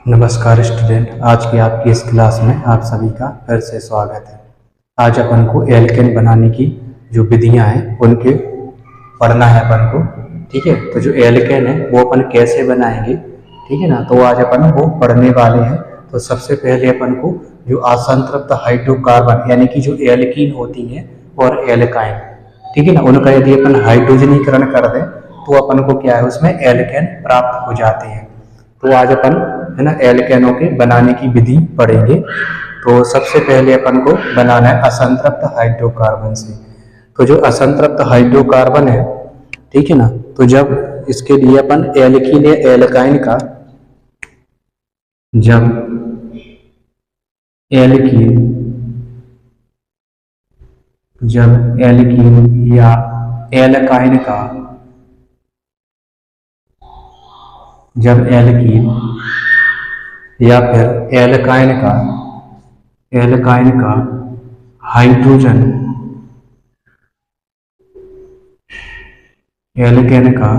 नमस्कार स्टूडेंट, आज की आपकी इस क्लास में आप सभी का फिर से स्वागत है। आज अपन को एल्केन बनाने की जो विधियां हैं उनके पढ़ना है अपन को। ठीक है, तो जो एल्केन है वो अपन कैसे बनाएंगे, ठीक है ना, तो आज अपन वो पढ़ने वाले हैं। तो सबसे पहले अपन को जो असंतृप्त हाइड्रोकार्बन यानी कि जो एल्कीन होती हैं और एल्काइन, ठीक है ना, उनका यदि अपन हाइड्रोजनीकरण कर दें तो अपन को क्या है उसमें एल्केन प्राप्त हो जाते हैं। तो आज अपन है ना एल्केनों के बनाने की विधि पढ़ेंगे। तो सबसे पहले अपन को बनाना है असंतृप्त हाइड्रोकार्बन से। तो जो असंतृप्त हाइड्रोकार्बन है, ठीक है ना, तो जब इसके लिए अपन एल्कीन या एल्काइन का जब एल्कीन या एल्काइन का जब एल्कीन या फिर एल्काइन का हाइड्रोजन एल्केन का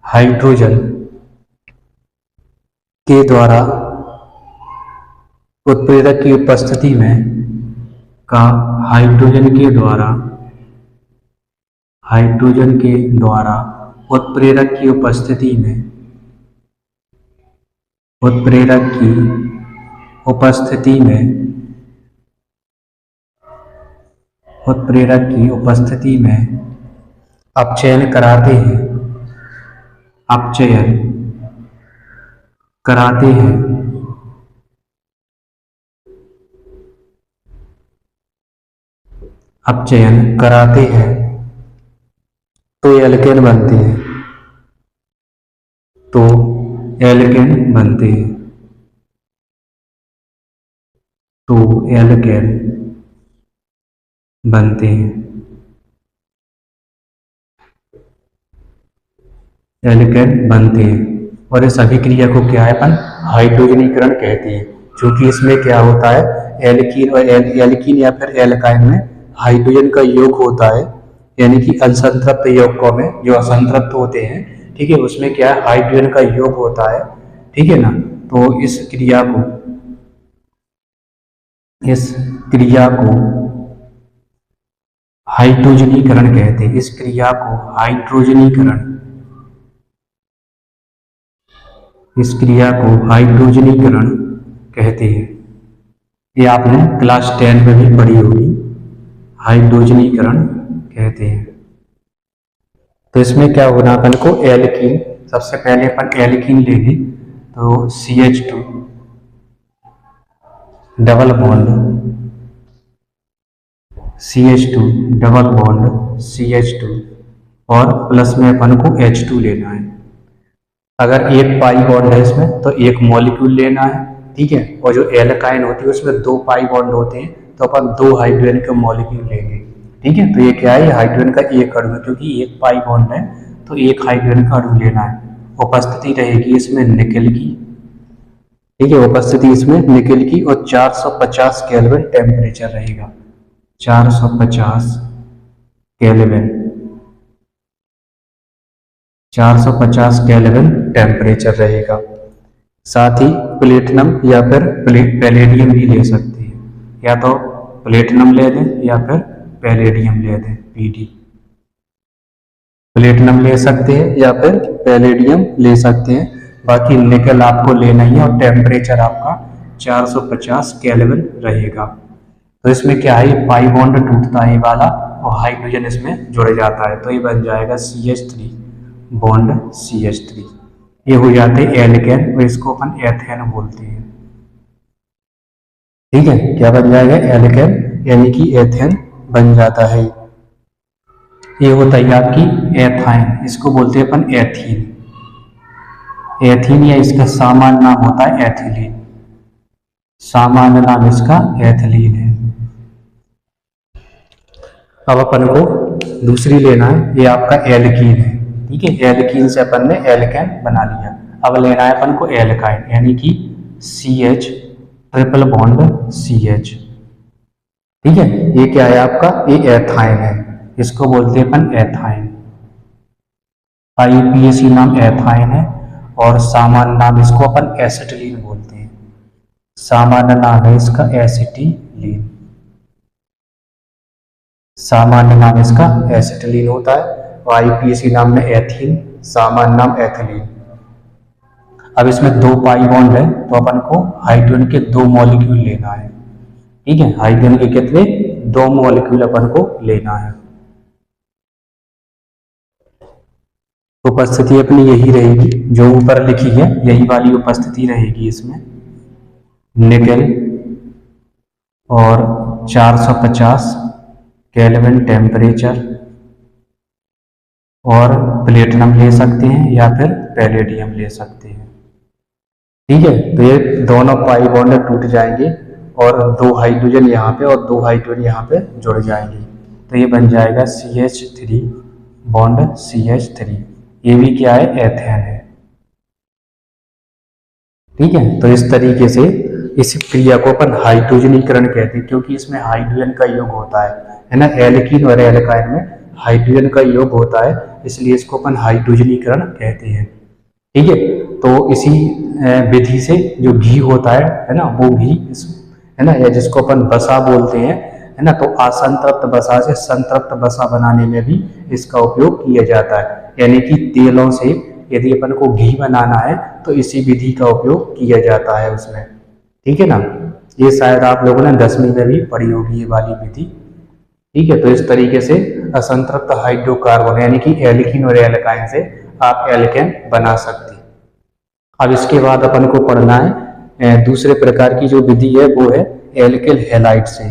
हाइड्रोजन के द्वारा उत्प्रेरक की उपस्थिति में हाइड्रोजन के द्वारा उत्प्रेरक की उपस्थिति में अपचयन कराते हैं तो एल्केन बनते हैं। और इस अभिक्रिया को क्या है अपन हाइड्रोजनीकरण कहते हैं, क्योंकि इसमें क्या होता है एल्कीन या फिर एल्काइन में हाइड्रोजन का योग होता है, यानी कि असंतृप्त यौगिकों में जो असंतृप्त होते हैं, ठीक है, उसमें क्या है हाइड्रोजन का योग होता है, ठीक है ना। तो इस क्रिया को हाइड्रोजनीकरण कहते हैं। इस क्रिया को हाइड्रोजनीकरण कहते हैं। ये आपने क्लास 10 में भी पढ़ी होगी, हाइड्रोजनीकरण कहते हैं। तो इसमें क्या होना अपन को एल्कीन, सबसे पहले अपन एल्कीन लेंगे तो CH2 डबल बॉन्ड CH2 और प्लस में अपन को H2 लेना है। अगर एक पाई बॉन्ड है इसमें तो एक मॉलिक्यूल लेना है, ठीक है, और जो एल्काइन होती है उसमें 2 पाई बॉन्ड होते हैं तो अपन 2 हाइड्रोजन के मॉलिक्यूल लेंगे, ठीक है। तो ये क्या है, हाइड्रोजन का एक अणु है, क्योंकि एक पाई बॉन्ड है तो एक हाइड्रोजन का अणु लेना है। उपस्थिति रहेगी इसमें निकेल की, ठीक है, उपस्थिति इसमें निकेल की और 450 केल्विन टेम्परेचर रहेगा। 450 केल्विन टेम्परेचर रहेगा। साथ ही प्लेटिनम या फिर पैलेडियम भी ले सकते हैं, या तो प्लेटिनम ले दें या फिर पैलेडियम ले दें, PD। प्लेटिनम ले सकते हैं या फिर पैलेडियम ले सकते हैं, बाकी निकल आपको लेना ही है और टेम्परेचर आपका 450 केल्विन रहेगा। तो इसमें क्या है, पाई बॉन्ड टूटता है वाला और हाइड्रोजन इसमें जुड़ जाता है, तो ये बन जाएगा CH3 बॉन्ड CH3। ये हो जाते हैं एल्केन और इसको अपन एथेन बोलते हैं, ठीक है। क्या बन जाएगा, एल्केन यानी कि एथेन बन जाता है। ये होता है आपकी एथाइन, इसको बोलते हैं अपन एथीन या इसका सामान्य नाम होता है एथिलीन। सामान्य नाम इसका एथिलीन है। अब अपन को दूसरी लेना है, ये आपका एल्कीन है, ठीक है। एल्कीन से अपन ने एल्केन बना लिया। अब लेना है अपन को एल्काइन, यानी कि CH ट्रिपल बॉन्ड CH, ठीक है। ये क्या है आपका, ये एथाइन है, इसको बोलते हैं अपन एथाइन। IUPAC नाम एथाइन है और सामान्य नाम इसको अपन एसिटिलीन बोलते हैं। सामान्य नाम है इसका एसिटिलीन, सामान्य नाम इसका एसिटिलीन होता है। और आईयूपीएसी नाम में एथीन, सामान्य नाम एथिलीन। अब इसमें 2 पाई बॉन्ड है तो अपन को हाइड्रोजन के 2 मॉलिक्यूल लेना है। ठीक है, हाइड्रोजन के कितने? 2 मॉलिक्यूल अपन को लेना है। उपस्थिति अपनी यही रहेगी जो ऊपर लिखी है, यही वाली उपस्थिति रहेगी इसमें। निकेल और 450 केल्विन टेम्परेचर, और प्लेटिनम ले सकते हैं या फिर पैलेडियम ले सकते हैं। ठीक है, तो ये दोनों पाई बॉन्ड टूट जाएंगे और 2 हाइड्रोजन यहाँ पे और 2 हाइड्रोजन यहाँ पे जुड़ जाएंगे, तो ये बन जाएगा CH3 बॉन्ड CH3। ये भी क्या है? एथेन है। ठीक है, तो इस तरीके से इस क्रिया को अपन हाइड्रोजनीकरण कहते हैं, क्योंकि इसमें हाइड्रोजन का योग होता है ना। एल्कीन और एल्काइन में हाइड्रोजन का योग होता है, इसलिए इसको अपन हाइड्रोजनीकरण कहते हैं। ठीक है, तो इसी विधि से जो घी होता है ना, वो घी है ना, या जिसको अपन वसा बोलते हैं, है ना, तो असंतृप्त वसा से संतृप्त वसा बनाने में भी इसका उपयोग किया जाता है। यानी कि तेलों से यदि अपन को घी बनाना है तो इसी विधि का उपयोग किया जाता है उसमें। ठीक है ना, ये शायद आप लोगों ने 10वीं में भी पढ़ी होगी ये वाली विधि। ठीक है, तो इस तरीके से असंतृप्त हाइड्रोकार्बन यानी कि एल्कीन और एल्काइन से आप एल्केन बना सकते हैं। अब इसके बाद अपन को पढ़ना है दूसरे प्रकार की जो विधि है, वो है एल्किल हैलाइड से।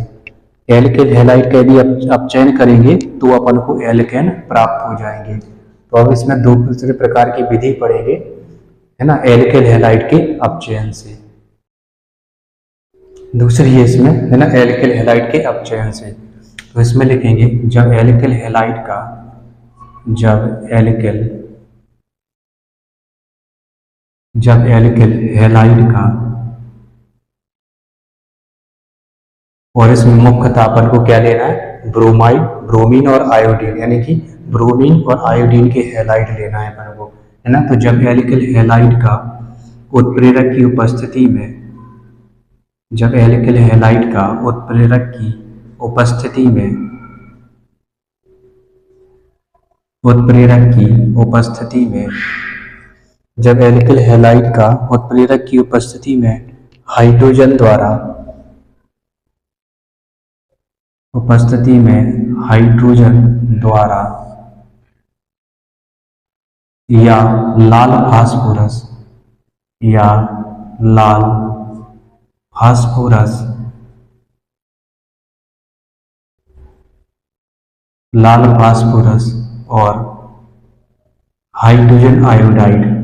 एल्किल हैलाइड का यदि आप चयन करेंगे तो अपन को एल्केन प्राप्त हो जाएंगे। तो अब इसमें दूसरे प्रकार की विधि पढ़ेंगे, है ना, एल्किल हैलाइड के अपचयन से। दूसरी है इसमें, है ना, एल्किल हैलाइड के अपचयन से। तो इसमें लिखेंगे जब एल्किल हैलाइड का और इसमें मुख्यतः अपन को क्या लेना है? ब्रोमीन और आयोडीन, यानी कि ब्रोमीन और आयोडीन के हैलाइड लेना है अपन को, है ना। तो जब एल्किल हैलाइड का उत्प्रेरक की उपस्थिति में जब एल्किल हैलाइड का उत्प्रेरक की उपस्थिति में हाइड्रोजन द्वारा या लाल फास्फोरस और हाइड्रोजन आयोडाइड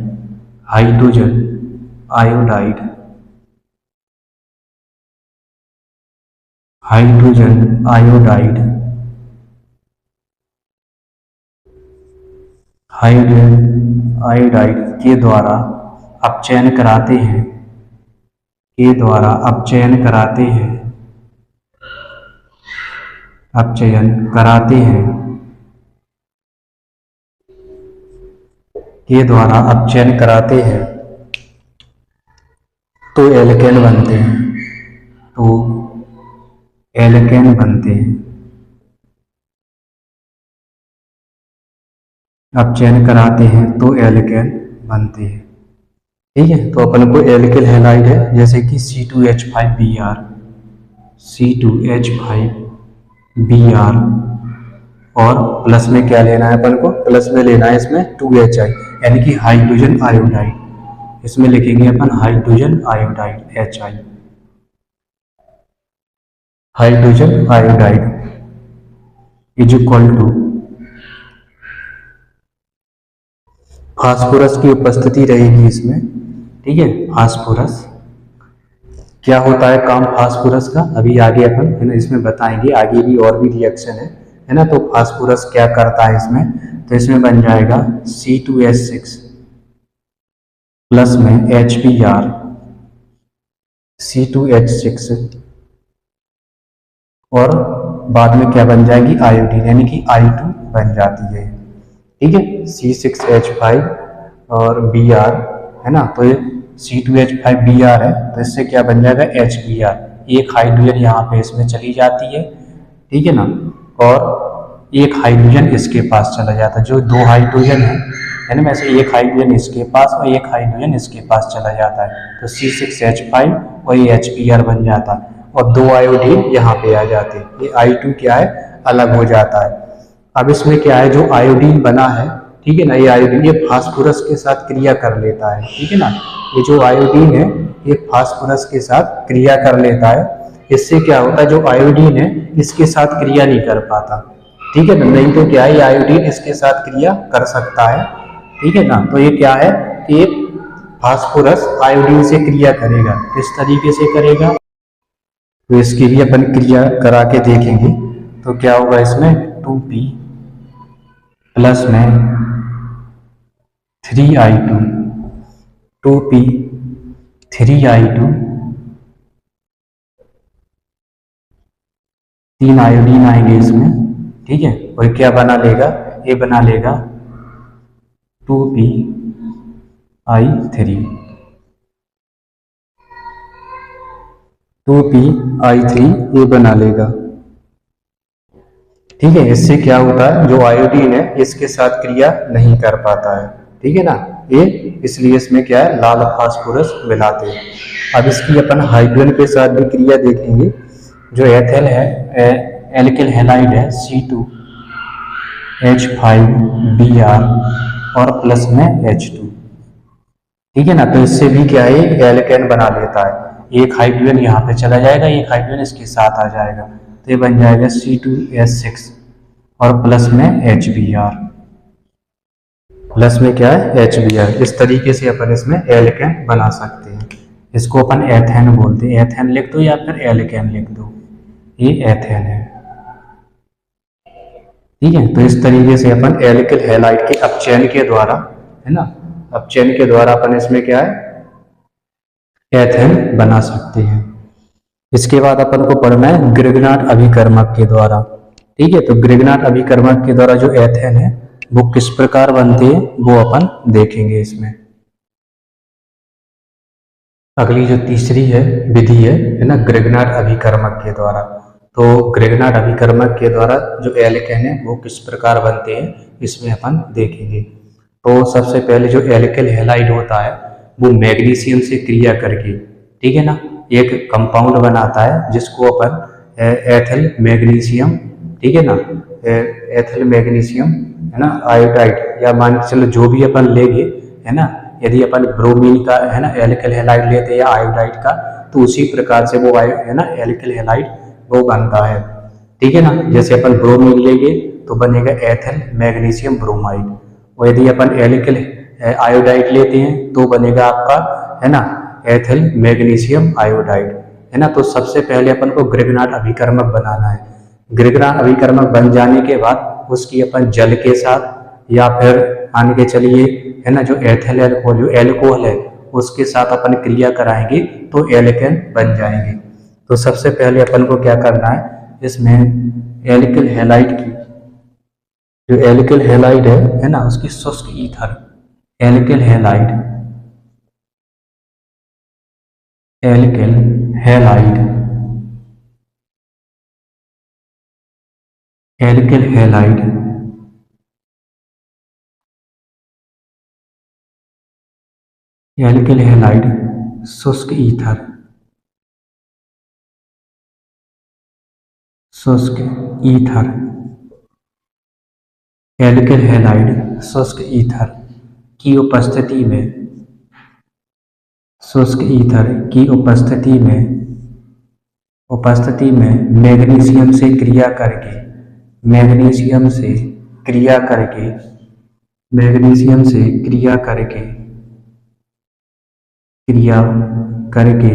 के द्वारा अपचयन कराते हैं तो एल्केन बनते हैं। अपचयन कराते हैं तो एल्केन बनते हैं। ठीक है, तो अपन को एल्किल हैलाइड है जैसे कि C2H5Br और प्लस में क्या लेना है अपन को? प्लस में लेना है इसमें 2Hi यानी कि हाइड्रोजन आयोडाइड। इसमें लिखेंगे अपन hydrogen iodide Hi, hydrogen iodide is equal to phosphorus की उपस्थिति रहेगी इसमें। ठीक है, फास्फोरस क्या होता है काम फास्फोरस का, अभी आगे अपन, है ना, इसमें बताएंगे। आगे भी और भी रिएक्शन है ना। तो फास्फोरस क्या करता है इसमें? तो इसमें बन जाएगा C2H6 प्लस में HBr, C2H6 और बाद में क्या बन जाएगी? आयोडीन, यानी कि I2 बन जाती है। ठीक है, C6H5 और Br है ना, तो ये C2H5Br है, तो इससे क्या बन जाएगा HBr। एक हाइड्रोजन यहाँ पे इसमें चली जाती है, ठीक है ना, और एक हाइड्रोजन इसके पास चला जाता है। जो दो हाइड्रोजन है ना, वैसे एक हाइड्रोजन इसके पास और एक हाइड्रोजन इसके पास चला जाता है, तो C6H5 और ये HBr बन जाता है, और दो आयोडीन यहाँ पे आ जाते हैं। ये I2 क्या है, अलग हो जाता है। अब इसमें क्या है, जो आयोडीन बना है, ठीक है ना, ये आयोडीन ये फास्फोरस के साथ क्रिया कर लेता है, ठीक है ना। ये जो आयोडीन है ये फास्फोरस के साथ क्रिया कर लेता है। इससे क्या होता है, जो आयोडीन है इसके साथ क्रिया नहीं कर पाता, ठीक है ना, नहीं तो क्या है, ये आयोडीन इसके साथ क्रिया कर सकता है, ठीक है ना। तो ये क्या है कि ये फास्फोरस आयोडीन से क्रिया करेगा, किस तरीके से करेगा, तो इसकी भी अपन क्रिया करा के देखेंगे। तो क्या होगा, इसमें 2p प्लस में 3i2, 2p 3i2, 3 आयोडीन आएंगे इसमें, ठीक है, और क्या बना लेगा, ये बना लेगा 2p(i3), 2p(i3) ये बना लेगा, ठीक है। इससे क्या होता है, जो आयोडीन है इसके साथ क्रिया नहीं कर पाता है, ठीक है ना, ये इसलिए इसमें क्या है, लाल फास्फोरस मिलाते हैं। अब इसकी अपन हाइड्रोजन के साथ भी क्रिया देखेंगे। जो एथिल है, एल्किल हैलाइड है C2H5Br और प्लस में H2, ठीक है ना, तो इससे भी क्या है, एल्केन बना लेता है। एक हाइड्रोजन यहाँ पे चला जाएगा, एक हाइड्रोजन इसके साथ आ जाएगा, तो ये बन जाएगा C2H6 और प्लस में HBr, प्लस में क्या है, HBr। इस तरीके से अपन इसमें एल्केन बना सकते हैं। इसको अपन एथेन बोलते हैं, एथेन लिख दो या फिर एल्केन लिख दो, ये एथेन है, ठीक है। तो इस तरीके से अपन एल्किल हैलाइड के अपचयन के द्वारा, है ना, अपचयन के द्वारा अपन इसमें क्या है, एथेन बना सकते हैं। इसके बाद अपन को पढ़ना है ग्रिग्नार्ड अभिकर्मक के द्वारा, ठीक है। तो ग्रिग्नार्ड अभिकर्मक के द्वारा जो एथेन है वो किस प्रकार बनते हैं वो अपन देखेंगे इसमें। अगली जो तीसरी है विधि है ना, ग्रिग्नार्ड अभिकर्मक के द्वारा। तो ग्रिग्नार्ड अभिकर्मक के द्वारा जो एल्केन है वो किस प्रकार बनते हैं इसमें अपन देखेंगे। तो सबसे पहले जो एल्किल हैलाइड होता है वो मैग्नीशियम से क्रिया करके, ठीक है ना, एक कंपाउंड बनाता है जिसको अपन एथिल मैग्नीशियम, ठीक है ना, एथिल मैग्नीशियम, है ना, आयोडाइड, या मान के चलो जो भी अपन लेंगे, है ना, यदि अपन ब्रोमीन का, है ना, एल्किल हैलाइड लेते हैं या आयोडाइड का, तो उसी प्रकार से वो है ना एल्किल हैलाइड वो बनता है, ठीक है ना। जैसे अपन ब्रोमीन लेंगे तो बनेगा एथिल मैग्नीशियम ब्रोमाइड, और यदि अपन एल्किल आयोडाइड लेते हैं तो बनेगा आपका, है ना, एथिल मैग्नीशियम आयोडाइड, है ना। तो सबसे पहले अपन को ग्रिग्नार्ड अभिकर्मक बनाना है। ग्रिग्नार्ड अभिकर्मक बन जाने के बाद उसकी अपन जल के साथ या फिर मान के चलिए, है ना, जो एथिल एल्कोहल, जो एल्कोहल है उसके साथ अपन क्रिया कराएंगे तो एल्केन बन जाएंगे। तो सबसे पहले अपन को क्या करना है, इसमें एल्किल हैलाइड की, जो एल्किल हैलाइड है ना, उसकी शुष्क ether, alkyl halide, alkyl halide, alkyl halide, alkyl halide शुष्क ईथर, शुष्क ईथर, एल्किल हैलाइड शुष्क ईथर की उपस्थिति में, शुष्क ईथर की उपस्थिति में मैग्नीशियम से क्रिया करके, मैग्नीशियम से क्रिया करके, मैग्नीशियम से क्रिया करके, क्रिया करके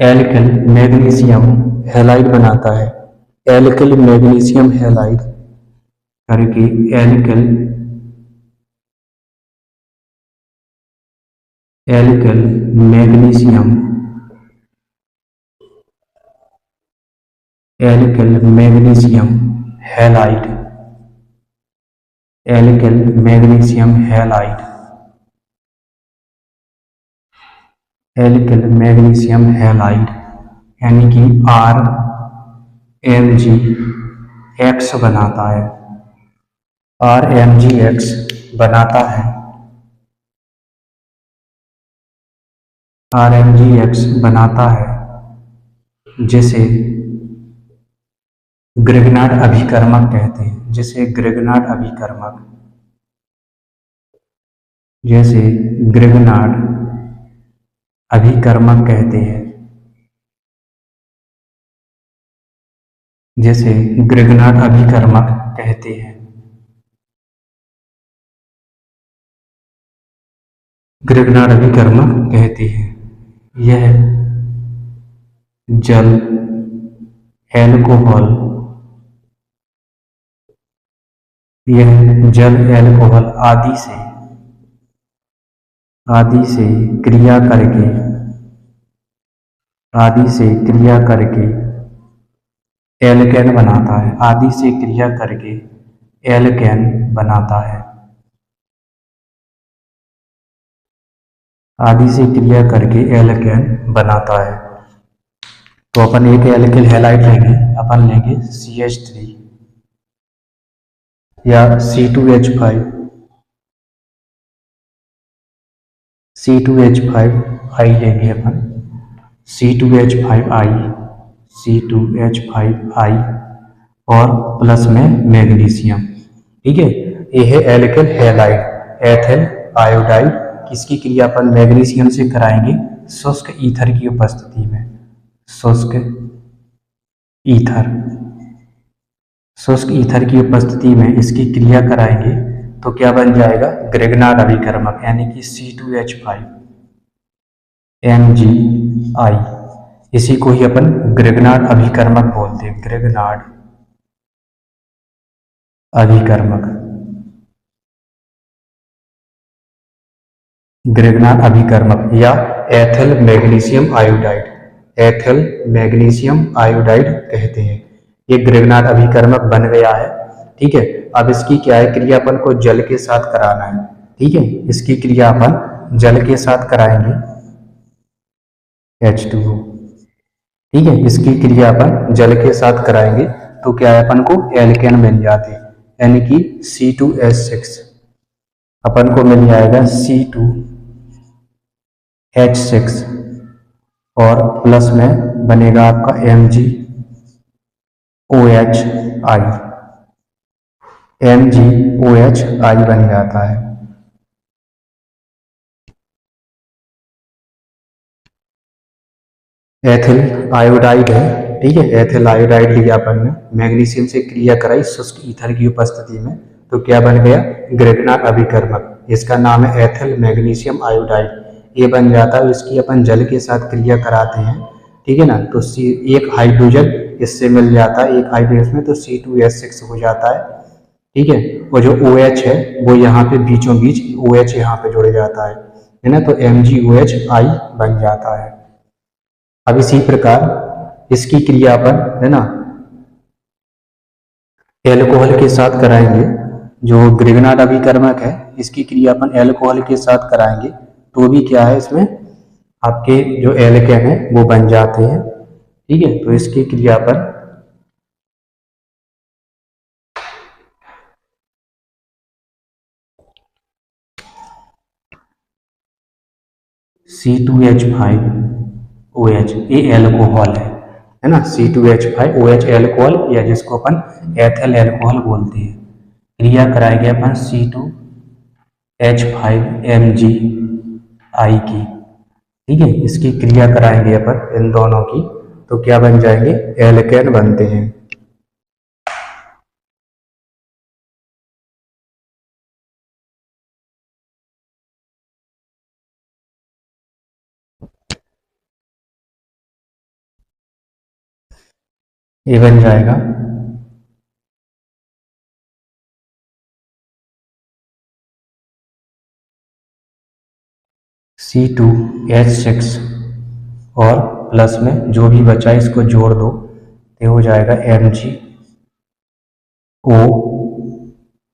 एल्किल मैग्नीशियम हैलाइड बनाता है। एल्किल मैग्नीशियम हैलाइड करके alkyl, alkyl magnesium, alkyl magnesium halide, alkyl magnesium halide, alkyl magnesium halide यानी कि RMgX बनाता है, RMgX बनाता है, RMgX बनाता है, जिसे ग्रिग्नार्ड अभिकर्मक कहते हैं, जिसे ग्रिग्नार्ड अभिकर्मक, जैसे ग्रिग्नार्ड अभिकर्मक कहते हैं, जैसे ग्रिग्नार्ड अभिकर्मक कहते हैं। ग्रिग्नार्ड अभिकर्मक कहते हैं। यह जल, एल्कोहल, यह जल एल्कोहल आदि से क्रिया करके एल्केन बनाता है, आदि से क्रिया करके एल्केन बनाता है, आदि से क्रिया करके एल्केन बनाता है। तो अपन एक एल्किल हैलाइड लेंगे, अपन लेंगे CH3 या C2H5, C2H5I लेंगे अपन, C2H5I, C2H5I और प्लस में मैग्नीशियम। ठीक है, ये है एल्किल हैलाइड, एथिल आयोडाइड। किसकी क्रिया अपन मैग्नीशियम से कराएंगे? शुष्क ईथर की उपस्थिति में, शुष्क ईथर की उपस्थिति में इसकी क्रिया कराएंगे तो क्या बन जाएगा? ग्रिग्नार्ड अभिकर्मक यानी कि C2H5Mgi। इसी को ही अपन ग्रिग्नार्ड अभिकर्मक बोलते हैं, ग्रिग्नार्ड अभिकर्मक, ग्रिग्नार्ड अभिकर्मक या ethyl magnesium iodide, ethyl magnesium iodide कहते हैं। ये ग्रिग्नार्ड अभिकर्मक बन गया है। ठीक है, अब इसकी क्या है क्रिया? अपन को जल के साथ कराना है। ठीक है, इसकी क्रिया अपन जल के साथ कराएंगे, H2O। ठीक है, इसकी क्रिया अपन जल के साथ कराएंगे तो क्या है? अपन को एल्केन बन जाते हैं, यानी कि C2H6 अपन को मिल जाएगा, C2H6 और प्लस में बनेगा आपका MgOHI बन जाता है। एथिल आयोडाइड है। ठीक है, एथिल आयोडाइड लिया अपन ने, मैग्नीशियम से क्रिया कराई शुष्क ईथर की उपस्थिति में तो क्या बन गया? ग्रिग्नार्ड अभिकर्मक। इसका नाम है एथिल मैग्नीशियम आयोडाइड। ये बन जाता है, इसकी अपन जल के साथ क्रिया कराते हैं। ठीक है ना, तो एक हाइड्रोजन इससे मिल जाता है, एक हाइड्रोजन में, तो C2H6 हो जाता है। ठीक है, और जो OH है वो यहाँ पे बीचों बीच OH यहाँ पे जुड़ जाता है ना, तो MgOHI बन जाता है। अब इसी प्रकार इसकी क्रिया अपन है ना एल्कोहल के साथ कराएंगे। जो ग्रिग्नार्ड अभिकर्मक है इसकी क्रिया अपन एल्कोहल के साथ कराएंगे तो भी क्या है, इसमें आपके जो एल्केन है वो बन जाते हैं। ठीक है, तो इसकी क्रिया पर C2H5OH ये एल्कोहल है ना, C2H5OH एल्कोहल या जिसको अपन एथिल एल्कोहल बोलते हैं। क्रिया कराएंगे अपन C2H5Mgi की। ठीक है, इसकी क्रिया कराएंगे अपन इन दोनों की तो क्या बन जाएंगे? एल्केन बनते हैं। ये बन जाएगा C2H6 और प्लस में जो भी बचा इसको जोड़ दो, ये हो जाएगा MgO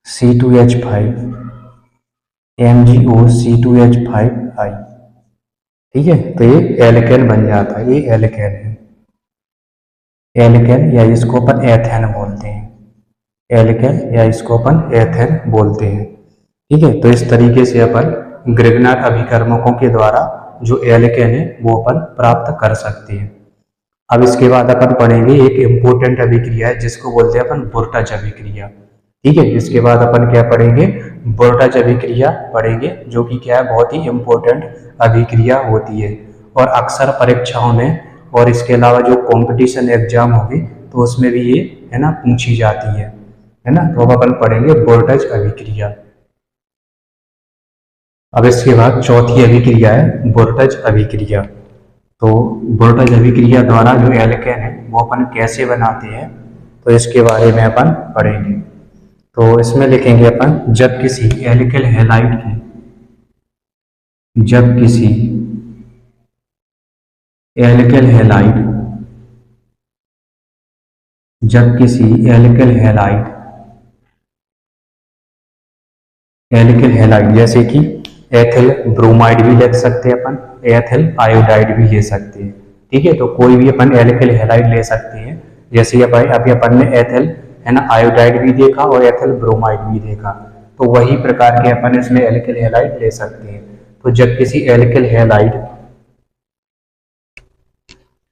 C2H5 MgO C2H5I। ठीक है, तो ये एल्केन बन जाता है, ये एल्केन है, एल्केन या इसको अपन एथेन बोलते हैं, एल्केन या इसको अपन एथेन बोलते हैं। ठीक है, तो इस तरीके से अपन ग्रिग्नार्ड अभिकर्मकों के द्वारा जो एल्केन है वो अपन प्राप्त कर सकते हैं। अब इसके बाद अपन पढ़ेंगे एक इम्पोर्टेंट अभिक्रिया है जिसको बोलते हैं अपन बोर्टज अभिक्रिया। ठीक है, इसके बाद अपन क्या पढ़ेंगे, बोर्टज अभिक्रिया पढ़ेंगे, जो कि क्या है, बहुत ही इम्पोर्टेंट अभिक्रिया होती है और अक्सर परीक्षाओं में और इसके अलावा जो कंपटीशन एग्जाम होगी तो उसमें भी ये है ना पूछी जाती है ना। तो अब अपन पढ़ेंगे बोर्टज अभिक्रिया। अब इसके बाद चौथी अभिक्रिया है बोर्टज अभिक्रिया। तो बोर्टज अभिक्रिया द्वारा जो एल्केन है वो अपन कैसे बनाते हैं तो इसके बारे में अपन पढ़ेंगे। तो इसमें लिखेंगे अपन, जब किसी एल्किल हैलाइड की, जब किसी एल्किल हैलाइड, जब किसी एल्किल हैलाइड, एल्किल हैलाइड जैसे कि एथिल ब्रोमाइड भी लिख सकते हैं अपन, एथिल आयोडाइड भी ले सकते हैं। ठीक है, तो कोई भी अपन एल्किल हैलाइड ले सकते हैं, जैसे अभी अपन ने एथिल है ना आयोडाइड भी देखा और एथिल ब्रोमाइड भी देखा, तो वही प्रकार के अपन इसमें एल्किल हैलाइड ले सकते हैं। तो जब किसी एल्किल हैलाइड,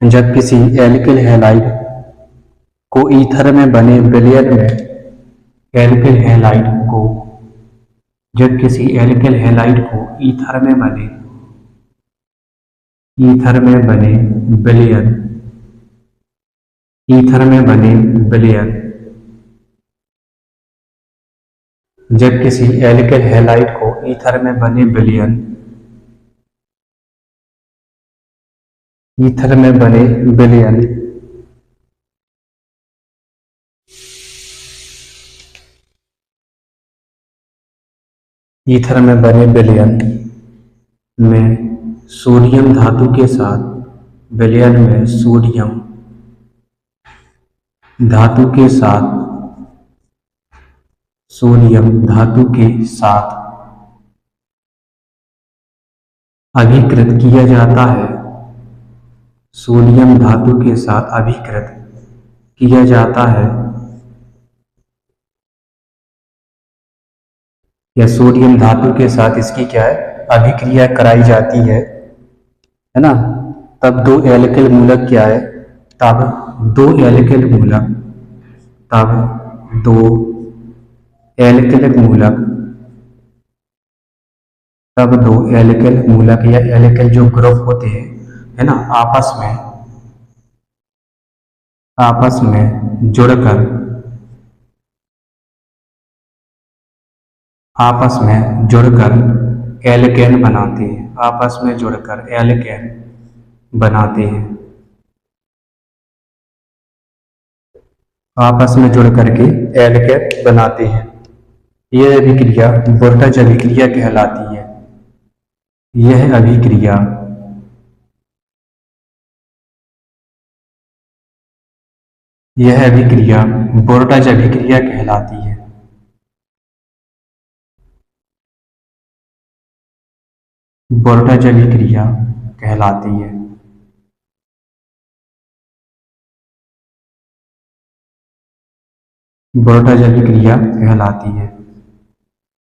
जब किसी एल्किल हैलाइड को ईथर में बने विलयन में, एल्किल हैलाइड को, जब किसी एल्किल हैलाइड को ईथर में बने, ईथर में बने विलयन, ईथर में बने विलयन, जब किसी एल्किल हैलाइड को ईथर में बने विलयन, ईथर में बने विलयन ईथर में बने विलयन में सोडियम धातु के साथ, विलयन में सोडियम धातु के साथ, सोडियम धातु के साथ अभिकृत किया जाता है, सोडियम धातु के साथ अभिकृत किया जाता है, या सोडियम धातु के साथ इसकी क्या है अभिक्रिया कराई जाती है ना। तब दो एल्किल मूलक क्या है, तब दो एल्किल मूलक, तब दो एल्किल मूलक, तब दो एल्किल मूलक या एल्किल जो ग्रुप होते हैं है ना आपस में जुड़कर, आपस में जुड़कर एल्केन बनाते हैं, आपस में जुड़कर एल्केन बनाते हैं, आपस में जुड़ करके एल्केन बनाते हैं। यह अभिक्रिया बोर्टज अभिक्रिया कहलाती है। यह अभिक्रिया, यह अभिक्रिया बोर्टज अभिक्रिया कहलाती है। बोर्टज अभिक्रिया कहलाती है। बोर्टज अभिक्रिया कहलाती है।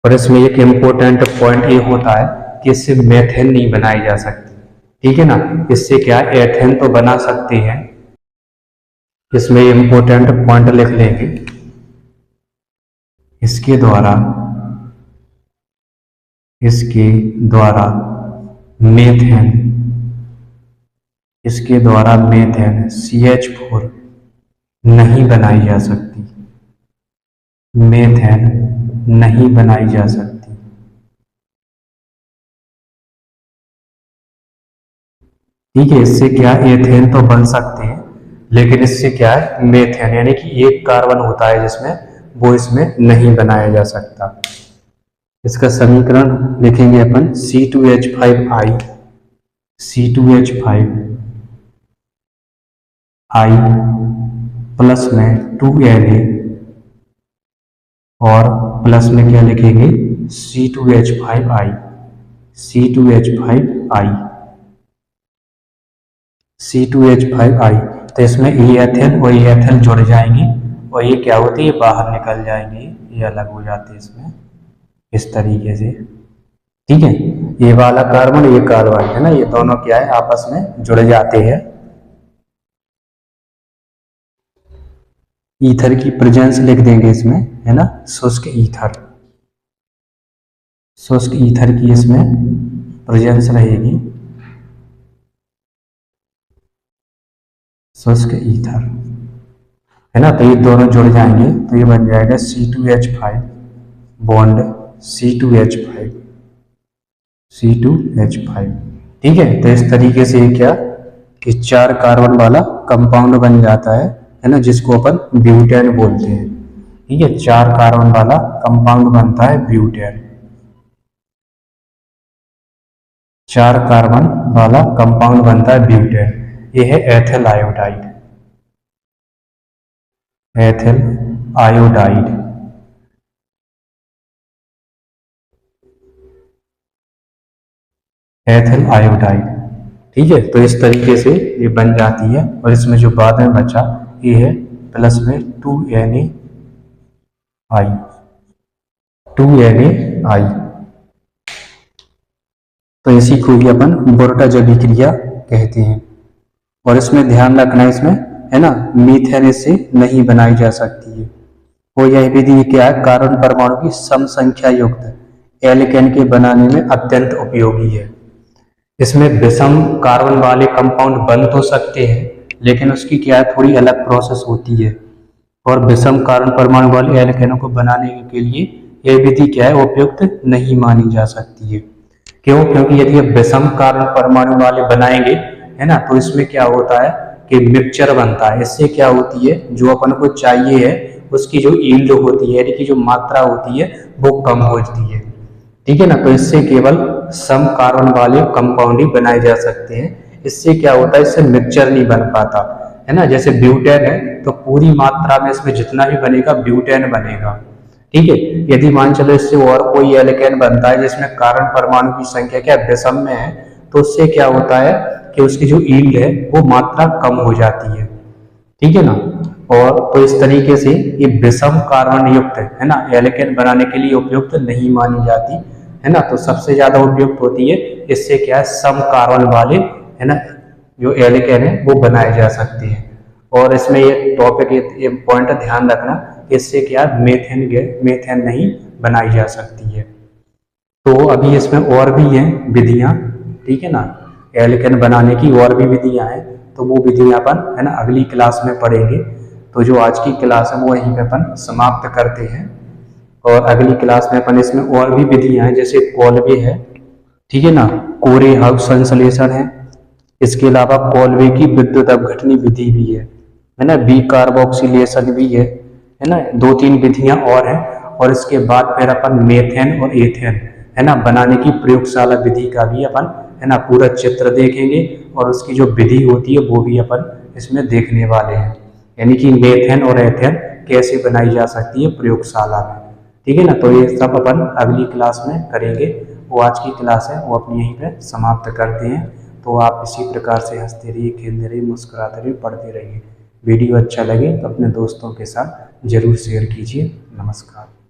और इसमें एक इम्पोर्टेंट पॉइंट ये होता है कि इससे मेथेन नहीं बनाई जा सकती। ठीक है ना, इससे क्या एथेन तो बना सकते हैं। इसमें इम्पोर्टेंट पॉइंट लिख लेंगे, इसके द्वारा मेथेन, इसके द्वारा मेथेन CH4 नहीं बनाई जा सकती, मेथेन नहीं बनाई जा सकती। ठीक है, इससे क्या एथेन तो बन सकते हैं लेकिन इससे क्या है मेथेन यानी कि एक कार्बन होता है जिसमें, वो इसमें नहीं बनाया जा सकता। इसका समीकरण लिखेंगे अपन C2H5I, C2H5I प्लस में 2Na और प्लस में क्या लिखेंगे C2H5I, C2H5I, C2H5I। तो इसमें E एथिल और E एथिल जुड़ जाएंगी और ये क्या होती है बाहर निकल जाएंगी, ये अलग हो जाती है इसमें इस तरीके से। ठीक है, ये वाला कार्बन ये कार्बन है ना, ये दोनों क्या है आपस में जुड़ जाते हैं। ईथर की प्रेजेंस लिख देंगे इसमें, है ना, शुष्क ईथर, शुष्क ईथर की इसमें प्रेजेंस रहेगी, शुष्क ईथर, है ना। तो ये दोनों जुड़ जाएंगे तो ये बन जाएगा C2H5 बॉन्ड C2H5, C2H5। ठीक है, तो इस तरीके से क्या कि 4 कार्बन वाला कंपाउंड बन जाता है ना, जिसको अपन ब्यूटेन बोलते हैं। ठीक है, 4 कार्बन वाला कंपाउंड बनता है ब्यूटेन, 4 कार्बन वाला कंपाउंड बनता है ब्यूटेन। ये है ethyl iodide, ethyl iodide, ethyl iodide. ठीक है, तो इस तरीके से ये बन जाती है और इसमें जो बाद में बचा ये है प्लस में 2NaI, 2NaI। तो इसी को ही अपन बोर्टज अभिक्रिया कहते हैं। और इसमें ध्यान रखना, इसमें है ना मीथेन इससे नहीं बनाई जा सकती है। और यह विधि क्या है, कार्बन परमाणु की सम संख्या युक्त एल्केन के बनाने में अत्यंत उपयोगी है। इसमें विषम कार्बन वाले कंपाउंड बन तो सकते हैं लेकिन उसकी क्या है थोड़ी अलग प्रोसेस होती है। और विषम कार्बन परमाणु वाले एल्केनों को बनाने के लिए यह विधि क्या है उपयुक्त नहीं मानी जा सकती है। क्यों? क्योंकि यदि आप विषम कार्बन परमाणु वाले बनाएंगे, है ना, तो इसमें क्या होता है कि मिक्सचर बनता है। इससे क्या होती है जो अपन को चाहिए है उसकी जो यील्ड होती है, यानी कि जो मात्रा होती है वो कम होती है। ठीक है ना, तो इससे केवल सम कार्बन वाले कंपाउंड ही बनाए जा सकते हैं। इससे क्या होता है, इससे मिक्सचर नहीं बन पाता, है ना। जैसे ब्यूटेन है तो पूरी मात्रा में इसमें जितना भी बनेगा ब्यूटेन बनेगा। ठीक है, यदि मान चलो इससे और कोई एल्केन बनता है जिसमें कार्बन परमाणु की संख्या क्या विषम में है, तो उससे क्या होता है कि उसकी जो यील्ड है वो मात्रा कम हो जाती है। ठीक है ना। और तो इस तरीके से ये विषम कार्बन युक्त है ना एल्केन बनाने के लिए उपयुक्त नहीं मानी जाती, है ना। तो सबसे ज्यादा उपयुक्त होती है, इससे क्या है सम कार्बन वाले, है ना, जो एल्केन है वो बनाए जा सकते हैं। और इसमें ये टॉपिक ये पॉइंट ध्यान रखना, इससे क्या मेथेन नहीं बनाई जा सकती है। तो अभी इसमें और भी हैं विधियां, ठीक है ना, एल्केन बनाने की और भी विधियां हैं, तो वो विधियां अपन है ना अगली क्लास में पढ़ेंगे। तो जो आज की क्लास है वो यहीं पे अपन समाप्त करते हैं और अगली क्लास में अपन इसमें और भी विधियां हैं, जैसे कोल्बे है, ठीक है ना, कोरे हब संश्लेषण है, इसके अलावा कोल्बे की विद्युत अपघटनी विधि भी है ना, बी कार्बोक्सिलेशन भी है ना, 2-3 विधियां और हैं। और इसके बाद फिर अपन मेथेन और एथेन है ना बनाने की प्रयोगशाला विधि का भी अपन है ना पूरा चित्र देखेंगे और उसकी जो विधि होती है वो भी अपन इसमें देखने वाले हैं, यानी कि मेथेन और एथेन कैसे बनाई जा सकती है प्रयोगशाला में। ठीक है ना, तो ये सब अपन अगली क्लास में करेंगे। वो आज की क्लास है वो अपनी यहीं पे समाप्त करते हैं। तो आप इसी प्रकार से हंसते रहिए, खेलते रहिए, मुस्कुराते रहिए, पढ़ते रहिए। वीडियो अच्छा लगे तो अपने दोस्तों के साथ जरूर शेयर कीजिए। नमस्कार।